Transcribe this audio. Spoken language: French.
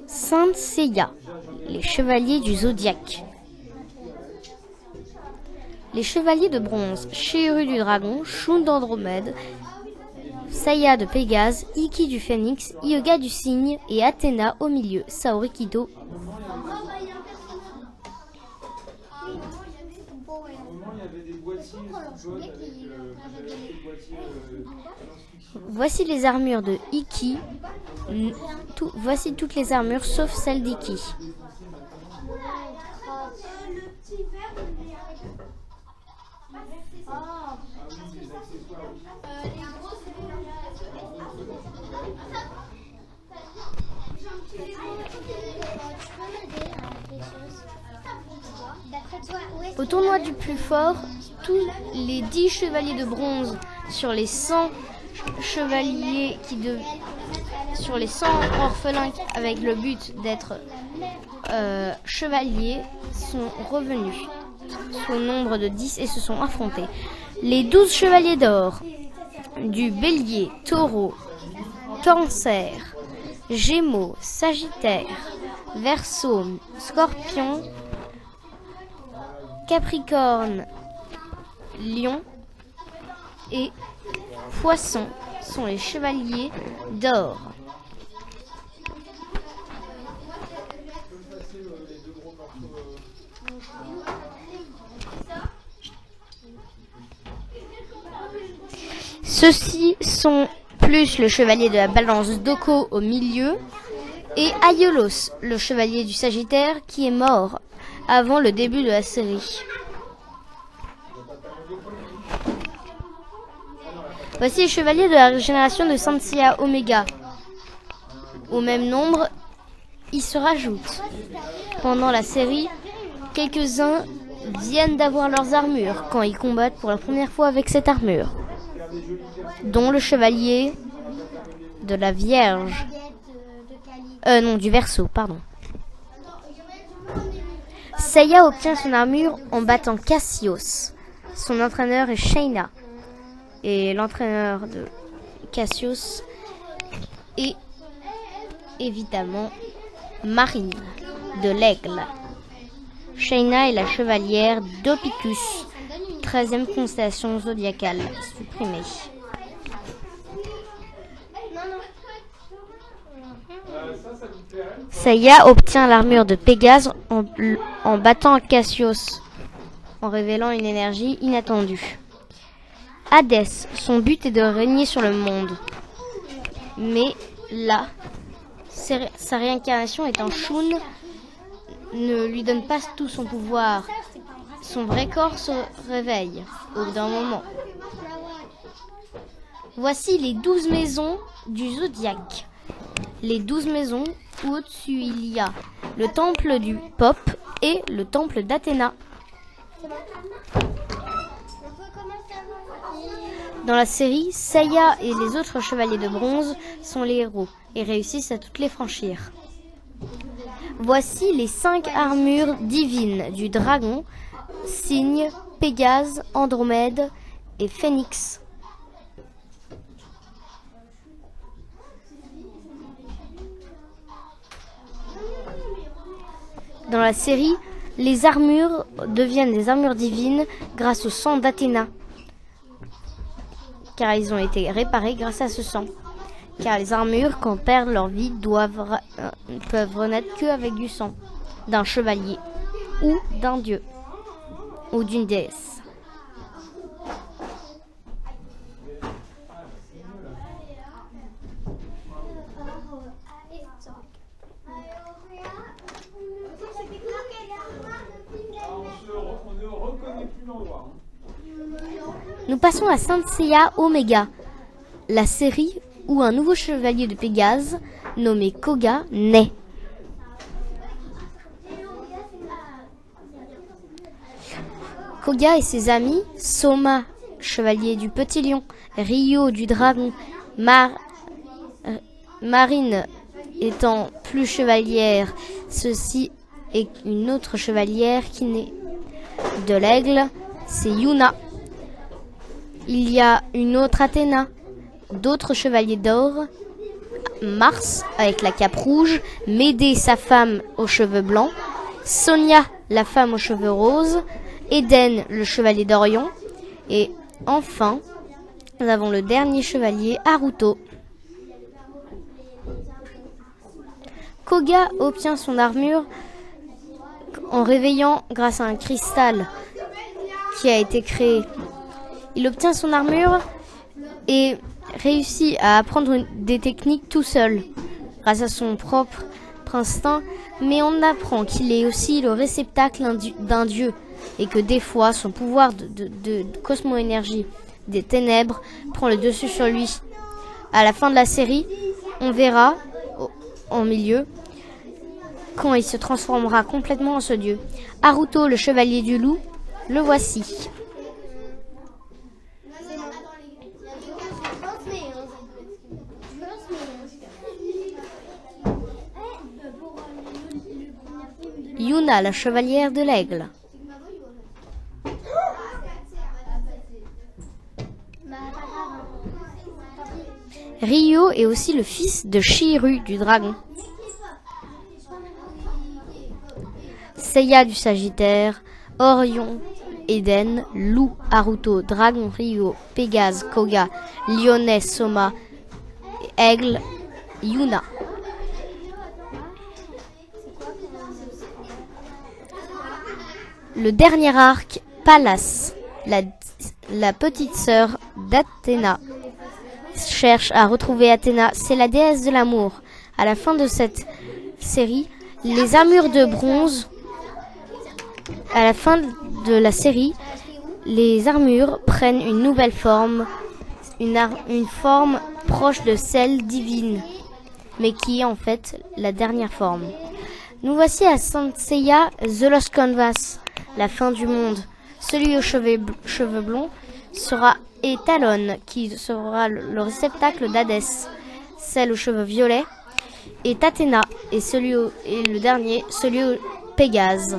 Saint Seiya, les chevaliers du zodiaque. Les chevaliers de bronze, Chéru du dragon, Shun d'Andromède, Seiya de Pégase, Ikki du phénix, Hyuga du cygne et Athéna au milieu, Saori Kido. Voici les armures de Ikki. Voici toutes les armures sauf celle d'Ikki. Au tournoi du plus fort, tous les 10 chevaliers de bronze sur les 100 chevaliers sur les 100 orphelins avec le but d'être chevaliers sont revenus au nombre de 10 et se sont affrontés. Les 12 chevaliers d'or du bélier, taureau, cancer, gémeaux, sagittaire, verseau, scorpion, capricorne, lion et poisson sont les chevaliers d'or. Ceux-ci sont plus le chevalier de la balance Doko au milieu et Aiolos, le chevalier du Sagittaire qui est mort avant le début de la série. Voici les chevaliers de la régénération de Saint Seiya Oméga. Au même nombre, ils se rajoutent. Pendant la série, quelques-uns viennent d'avoir leurs armures quand ils combattent pour la première fois avec cette armure, dont le chevalier de la Vierge. Non, du Verseau, pardon. Seiya obtient son armure en battant Cassius. Son entraîneur est Shayna. Et l'entraîneur de Cassius est évidemment Marine de l'Aigle. Shayna est la chevalière d'Opicus, 13e constellation zodiacale, supprimée. Seiya obtient l'armure de Pégase en battant Cassius, en révélant une énergie inattendue. Hadès, son but est de régner sur le monde. Mais là, sa réincarnation étant Shun ne lui donne pas tout son pouvoir. Son vrai corps se réveille au bout d'un moment. Voici les 12 maisons du zodiaque. Les 12 maisons où au-dessus il y a le temple du Pop et le temple d'Athéna. Dans la série, Seiya et les autres chevaliers de bronze sont les héros et réussissent à toutes les franchir. Voici les 5 armures divines du dragon, cygne, Pégase, Andromède et Phénix. Dans la série, les armures deviennent des armures divines grâce au sang d'Athéna, car ils ont été réparés grâce à ce sang. Car les armures, quand perdent leur vie, peuvent renaître qu'avec du sang d'un chevalier ou d'un dieu ou d'une déesse. Nous passons à Saint Seiya Oméga, la série où un nouveau chevalier de Pégase, nommé Koga, naît. Koga et ses amis, Soma, chevalier du petit lion, Ryo du dragon, Marine étant plus chevalière, ceci est une autre chevalière qui naît de l'aigle, c'est Yuna. Il y a une autre Athéna, d'autres chevaliers d'or, Mars avec la cape rouge, Médée sa femme aux cheveux blancs, Sonia la femme aux cheveux roses, Eden le chevalier d'Orion et enfin nous avons le dernier chevalier, Haruto. Koga obtient son armure en réveillant grâce à un cristal qui a été créé. Il obtient son armure et réussit à apprendre des techniques tout seul, grâce à son propre instinct, mais on apprend qu'il est aussi le réceptacle d'un dieu et que des fois son pouvoir de cosmo-énergie des ténèbres prend le dessus sur lui. À la fin de la série, on verra en milieu quand il se transformera complètement en ce dieu. Haruto, le chevalier du loup, le voici. Yuna, la chevalière de l'aigle. Ryo est aussi le fils de Shiru du dragon. Seiya du Sagittaire, Orion, Eden, Loup, Haruto, Dragon, Ryo, Pégase, Koga, Lyonnais, Soma, Aigle, Yuna. Le dernier arc, Pallas, la petite sœur d'Athéna, cherche à retrouver Athéna, c'est la déesse de l'amour. À la fin de cette série, les armures de bronze, à la fin de la série, les armures prennent une nouvelle forme, une forme proche de celle divine, mais qui est en fait la dernière forme. Nous voici à Saint Seiya, The Lost Canvas, la fin du monde. Celui aux cheveux blonds est Talon, qui sera le réceptacle d'Hadès. Celle aux cheveux violets est Athéna, et le dernier, celui aux Pégase.